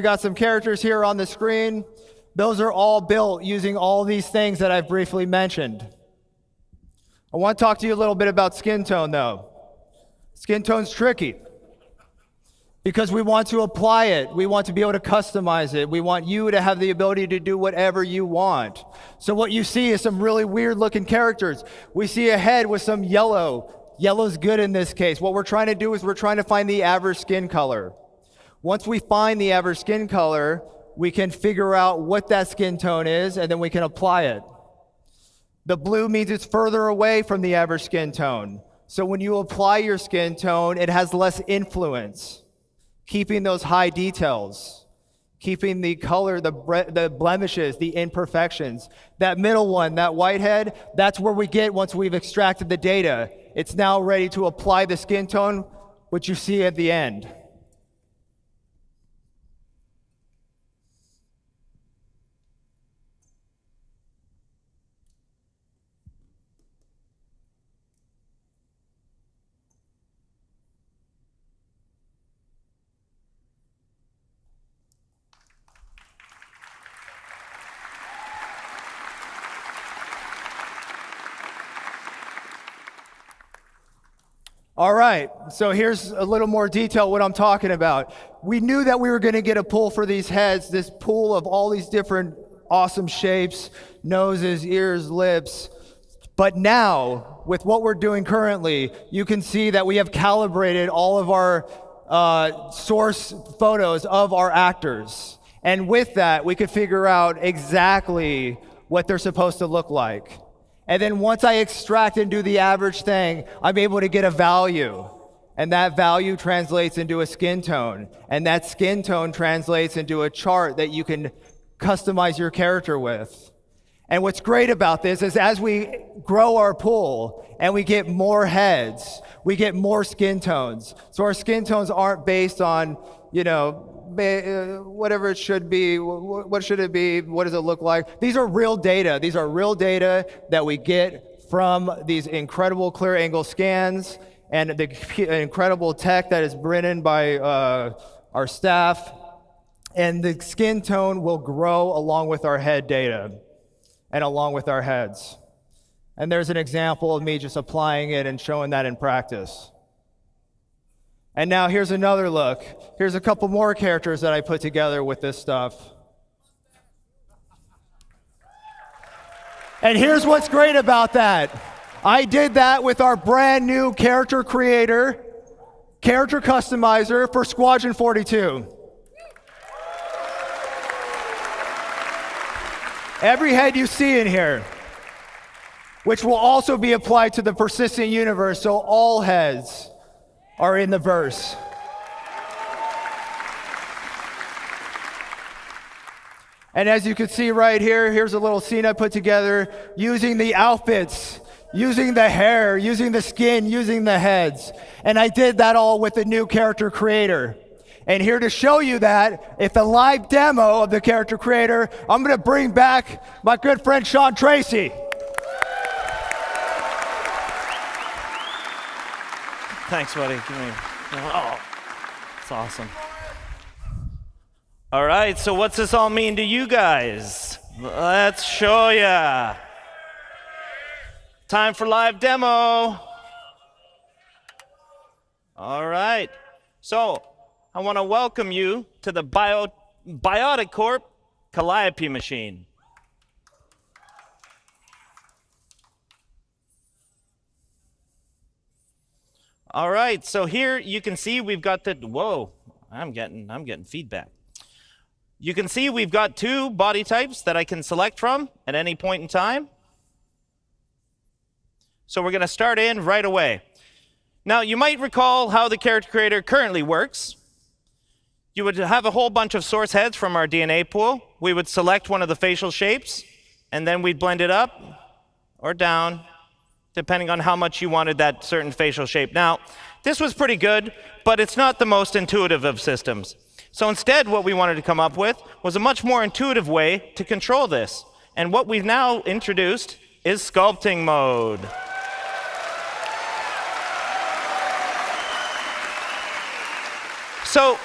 got some characters here on the screen. Those are all built using all these things that I've briefly mentioned. I want to talk to you a little bit about skin tone, though. Skin tone's tricky because we want to apply it. We want to be able to customize it. We want you to have the ability to do whatever you want. So what you see is some really weird-looking characters. We see a head with some yellow. Yellow's good in this case. What we're trying to do is we're trying to find the average skin color. Once we find the average skin color, we can figure out what that skin tone is, and then we can apply it. The blue means it's further away from the average skin tone. So when you apply your skin tone, it has less influence, keeping those high details, keeping the color, the blemishes, the imperfections. That middle one, that whitehead, that's where we get once we've extracted the data. it's now ready to apply the skin tone, which you see at the end. All right, so here's a little more detail what I'm talking about. We knew that we were going to get a pool for these heads, this pool of all these different awesome shapes, noses, ears, lips. But now, with what we're doing currently, you can see that we have calibrated all of our source photos of our actors. And with that, we could figure out exactly what they're supposed to look like. And then once I extract and do the average thing, I'm able to get a value. And that value translates into a skin tone. And that skin tone translates into a chart that you can customize your character with. And what's great about this is as we grow our pool and we get more heads, we get more skin tones. So our skin tones aren't based on, whatever it should be, what should it be, what does it look like? These are real data. These are real data that we get from these incredible clear angle scans and the incredible tech that is written by our staff. And the skin tone will grow along with our head data and along with our heads. And there's an example of me just applying it and showing that in practice. And now here's another look. Here's a couple more characters that I put together with this stuff. And here's what's great about that. I did that with our brand new character creator, character customizer for Squadron 42. Every head you see in here, which will also be applied to the persistent universe, so all heads are in the verse. And as you can see right here, here's a little scene I put together using the outfits, using the hair, using the skin, using the heads. And I did that all with the new character creator. And here to show you that, it's a live demo of the character creator, I'm going to bring back my good friend Sean Tracy. Thanks, buddy. Give me. Oh, it's awesome. All right, so what's this all mean to you guys? Let's show ya. Time for live demo. All right, so I want to welcome you to the Biotic Corp Calliope machine. All right, so here you can see we've got the, whoa, I'm getting feedback. You can see we've got two body types that I can select from at any point in time. So we're going to start in right away. Now, you might recall how the character creator currently works. You would have a whole bunch of source heads from our DNA pool. We would select one of the facial shapes, and then we'd blend it up or down, depending on how much you wanted that certain facial shape. Now, this was pretty good, but it's not the most intuitive of systems. So instead, what we wanted to come up with was a much more intuitive way to control this. And what we've now introduced is sculpting mode. So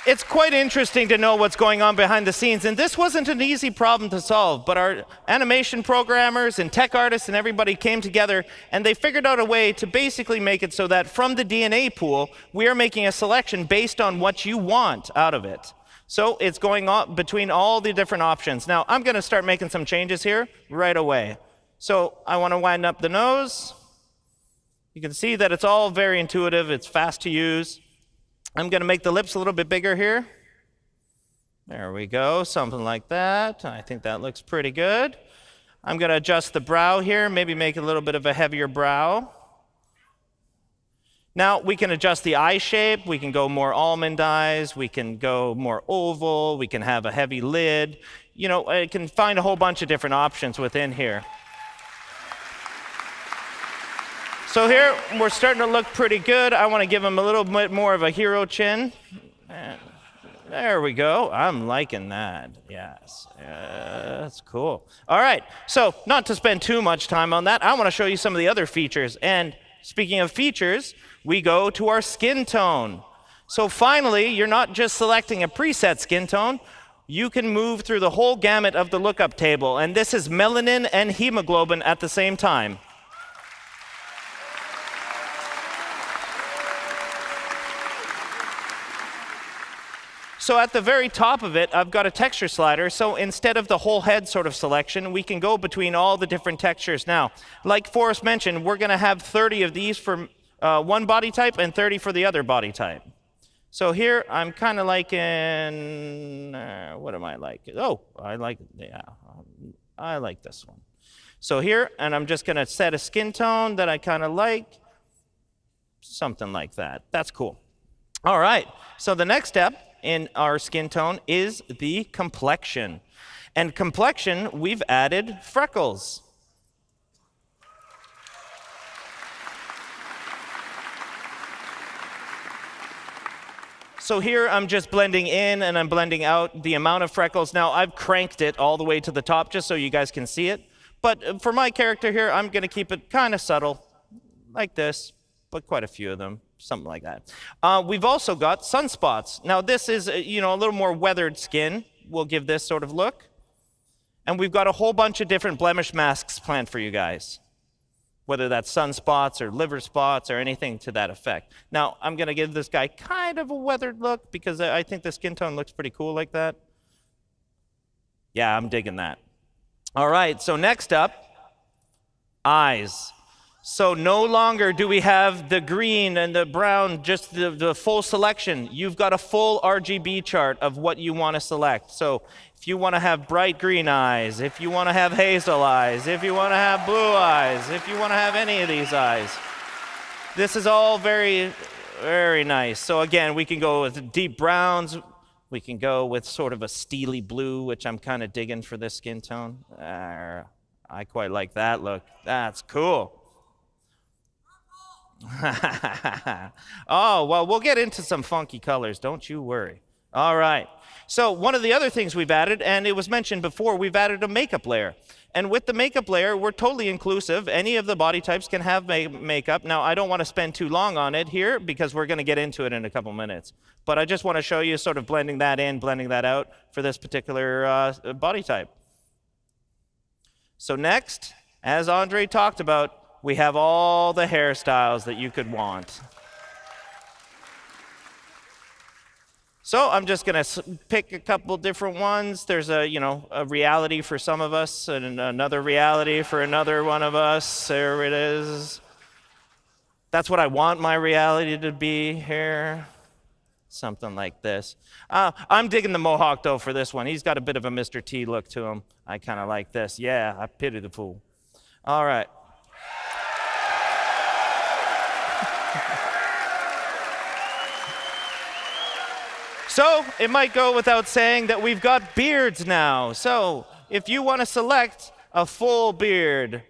it's quite interesting to know what's going on behind the scenes, and this wasn't an easy problem to solve, but our animation programmers and tech artists and everybody came together, and they figured out a way to basically make it so that from the DNA pool, we are making a selection based on what you want out of it. So it's going on between all the different options. Now, I'm going to start making some changes here right away. So I want to wind up the nose. You can see that it's all very intuitive. It's fast to use. I'm going to make the lips a little bit bigger here. There we go, something like that. I think that looks pretty good. I'm going to adjust the brow here, maybe make a little bit of a heavier brow. Now, we can adjust the eye shape. We can go more almond eyes. We can go more oval. We can have a heavy lid. You know, I can find a whole bunch of different options within here. So here, we're starting to look pretty good. I want to give him a little bit more of a hero chin. There we go. I'm liking that. Yes. That's cool. All right. So not to spend too much time on that, I want to show you some of the other features. And speaking of features, we go to our skin tone. So finally, you're not just selecting a preset skin tone. You can move through the whole gamut of the lookup table. And this is melanin and hemoglobin at the same time. So at the very top of it, I've got a texture slider. So instead of the whole head sort of selection, we can go between all the different textures. Now, like Forrest mentioned, we're going to have 30 of these for one body type and 30 for the other body type. So here, I'm kind of liking, what am I like? Oh, I like this one. So here, and I'm just going to set a skin tone that I kind of like. Something like that. That's cool. All right, so the next step in our skin tone is the complexion. And complexion, we've added freckles. So here I'm just blending in and I'm blending out the amount of freckles. Now I've cranked it all the way to the top just so you guys can see it. But for my character here, I'm going to keep it kind of subtle, like this, but quite a few of them. Something like that. We've also got sunspots. Now this is, a little more weathered skin. We'll give this sort of look. And we've got a whole bunch of different blemish masks planned for you guys, whether that's sunspots or liver spots or anything to that effect. Now I'm going to give this guy kind of a weathered look because I think the skin tone looks pretty cool like that. Yeah, I'm digging that. All right, so next up, eyes. So no longer do we have the green and the brown, just the full selection. You've got a full RGB chart of what you want to select. So if you want to have bright green eyes, if you want to have hazel eyes, if you want to have blue eyes, if you want to have any of these eyes, this is all very, very nice. So again, we can go with deep browns. We can go with sort of a steely blue, which I'm kind of digging for this skin tone. I quite like that look. That's cool. Oh, well, we'll get into some funky colors, don't you worry. All right. So one of the other things we've added, and it was mentioned before, we've added a makeup layer. And with the makeup layer, we're totally inclusive. Any of the body types can have makeup. Now, I don't want to spend too long on it here because we're going to get into it in a couple minutes. But I just want to show you sort of blending that in, blending that out for this particular body type. So next, as André talked about, we have all the hairstyles that you could want. So I'm just going to pick a couple different ones. There's a reality for some of us and another reality for another one of us. There it is. That's what I want my reality to be here. Something like this. I'm digging the mohawk, though, for this one. He's got a bit of a Mr. T look to him. I kind of like this. Yeah, I pity the fool. All right. So it might go without saying that we've got beards now. So if you want to select a full beard,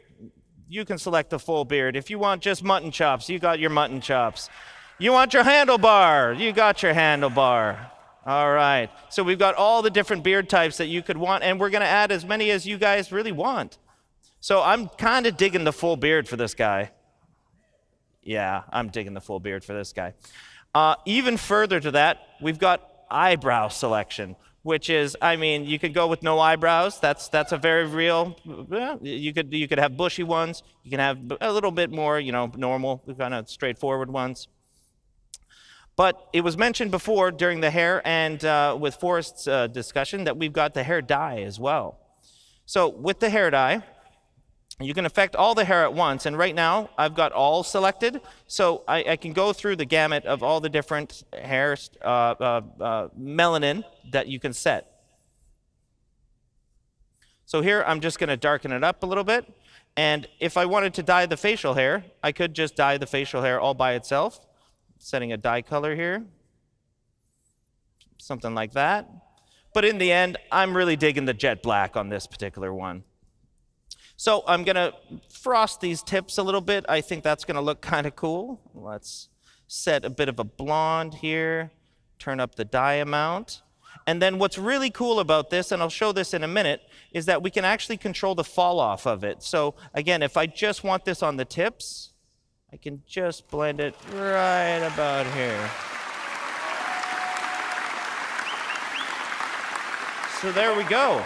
you can select a full beard. If you want just mutton chops, you got your mutton chops. You want your handlebar, you got your handlebar. All right. So we've got all the different beard types that you could want, and we're going to add as many as you guys really want. So I'm kind of digging the full beard for this guy. Yeah, I'm digging the full beard for this guy. Even further to that, we've got eyebrow selection, which is, you could go with no eyebrows. That's a very real. You could have bushy ones. You can have a little bit more, normal, kind of straightforward ones. But it was mentioned before during the hair and with Forrest's discussion that we've got the hair dye as well. So with the hair dye, you can affect all the hair at once, and right now I've got all selected, so I can go through the gamut of all the different hair melanin that you can set. So here I'm just going to darken it up a little bit, and if I wanted to dye the facial hair, I could just dye the facial hair all by itself, setting a dye color here, something like that. But in the end, I'm really digging the jet black on this particular one. So I'm going to frost these tips a little bit. I think that's going to look kind of cool. Let's set a bit of a blonde here, turn up the dye amount. And then what's really cool about this, and I'll show this in a minute, is that we can actually control the fall off of it. So again, if I just want this on the tips, I can just blend it right about here. So there we go.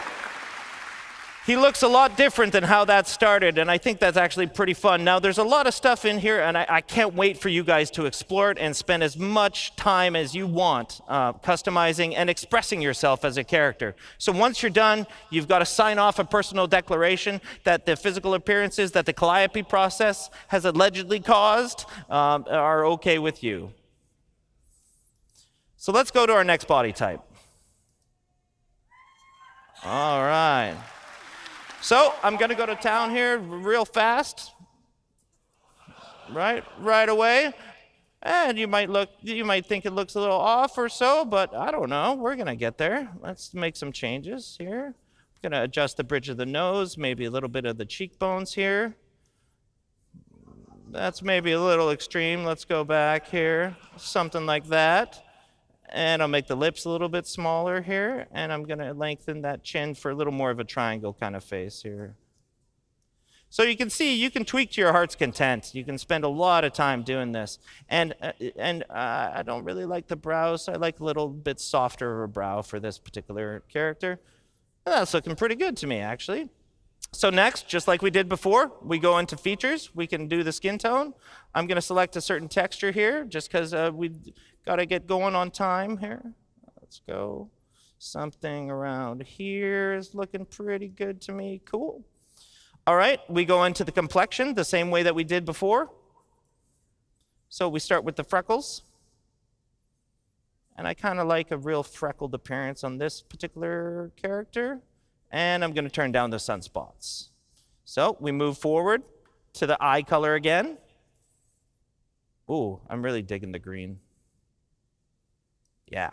He looks a lot different than how that started, and I think that's actually pretty fun. Now, there's a lot of stuff in here, and I can't wait for you guys to explore it and spend as much time as you want customizing and expressing yourself as a character. So once you're done, you've got to sign off a personal declaration that the physical appearances that the calliope process has allegedly caused are okay with you. So let's go to our next body type. All right. So I'm going to go to town here real fast, right away. And you might think it looks a little off or so, but I don't know. We're going to get there. Let's make some changes here. I'm going to adjust the bridge of the nose, maybe a little bit of the cheekbones here. That's maybe a little extreme. Let's go back here, something like that. And I'll make the lips a little bit smaller here, and I'm going to lengthen that chin for a little more of a triangle kind of face here. So you can see, you can tweak to your heart's content. You can spend a lot of time doing this. And I don't really like the brows. I like a little bit softer of a brow for this particular character. And that's looking pretty good to me, actually. So next, just like we did before, we go into features. We can do the skin tone. I'm going to select a certain texture here, just because we got to get going on time here. Let's go. Something around here is looking pretty good to me. Cool. All right, we go into the complexion the same way that we did before. So we start with the freckles. And I kind of like a real freckled appearance on this particular character. And I'm going to turn down the sunspots. So we move forward to the eye color again. Ooh, I'm really digging the green. Yeah,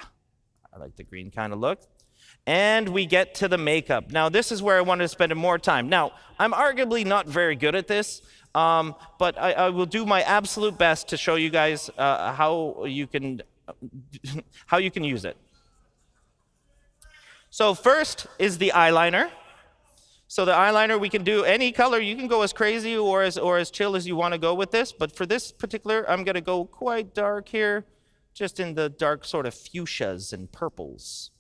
I like the green kind of look. And we get to the makeup. Now, this is where I wanted to spend more time. Now, I'm arguably not very good at this, but I will do my absolute best to show you guys how you can use it. So first is the eyeliner. So the eyeliner, we can do any color. You can go as crazy or as chill as you want to go with this. But for this particular, I'm going to go quite dark here, just in the dark sort of fuchsias and purples.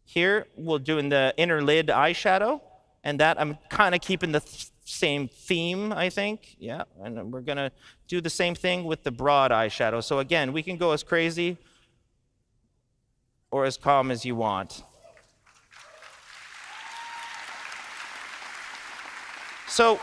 Here, we'll do in the inner lid eyeshadow. And that, I'm kind of keeping the same theme, I think. Yeah, and we're going to do the same thing with the broad eyeshadow. So again, we can go as crazy or as calm as you want. So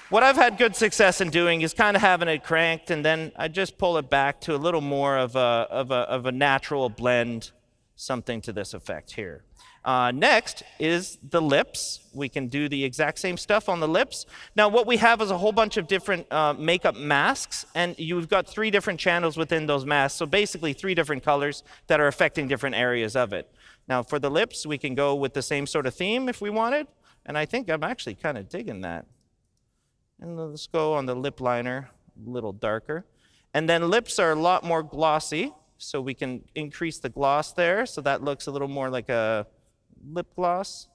what I've had good success in doing is kind of having it cranked, and then I just pull it back to a little more of a natural blend, something to this effect here. Next is the lips. We can do the exact same stuff on the lips. Now what we have is a whole bunch of different makeup masks, and you've got 3 different channels within those masks, so basically 3 different colors that are affecting different areas of it. Now for the lips, we can go with the same sort of theme if we wanted. And I think I'm actually kind of digging that. And let's go on the lip liner, a little darker. And then lips are a lot more glossy, so we can increase the gloss there, so that looks a little more like a lip gloss.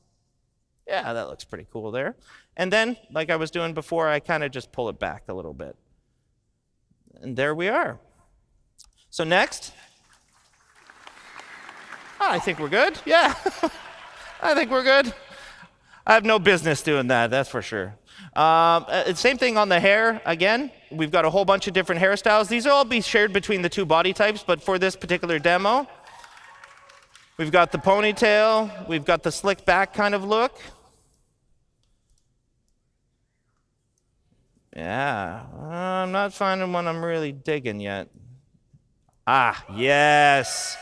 Yeah, that looks pretty cool there. And then, like I was doing before, I kind of just pull it back a little bit. And there we are. So next. I think we're good. Yeah, I think we're good. I have no business doing that, that's for sure. Same thing on the hair. Again, we've got a whole bunch of different hairstyles. These will all be shared between the 2 body types, but for this particular demo, we've got the ponytail, we've got the slick back kind of look. Yeah, I'm not finding one I'm really digging yet. Ah, yes,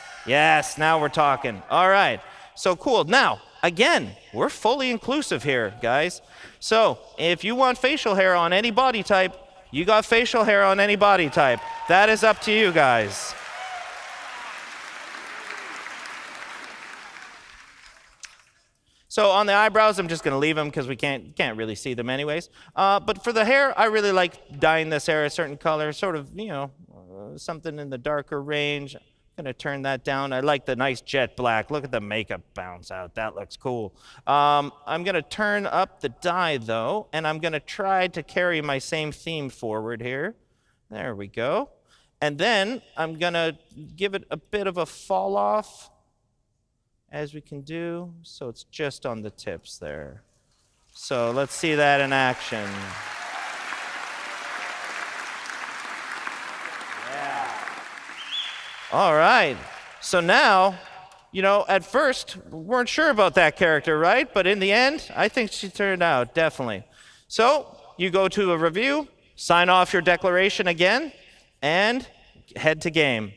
now we're talking. All right, so cool. Now, again, we're fully inclusive here, guys. So if you want facial hair on any body type, you got facial hair on any body type. That is up to you guys. So on the eyebrows, I'm just going to leave them because we can't really see them anyways. But for the hair, I really like dyeing this hair a certain color, sort of, something in the darker range. I'm going to turn that down. I like the nice jet black. Look at the makeup bounce out. That looks cool. I'm going to turn up the dye, though, and I'm going to try to carry my same theme forward here. There we go. And then I'm going to give it a bit of a fall off, as we can do, so it's just on the tips there. So let's see that in action. Yeah. All right. So now, at first, we weren't sure about that character, right? But in the end, I think she turned out, definitely. So you go to a review, sign off your declaration again, and head to game.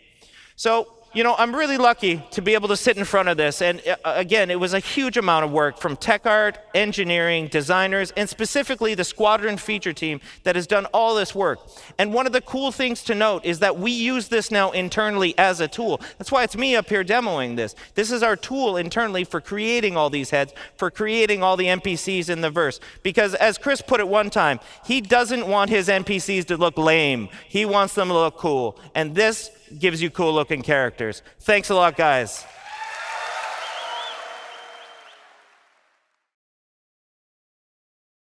So, I'm really lucky to be able to sit in front of this. And again, it was a huge amount of work from tech art, engineering, designers, and specifically the squadron feature team that has done all this work. And one of the cool things to note is that we use this now internally as a tool. That's why it's me up here demoing this. This is our tool internally for creating all these heads, for creating all the NPCs in the verse. Because as Chris put it one time, he doesn't want his NPCs to look lame. He wants them to look cool. And this gives you cool looking characters. Thanks a lot, guys.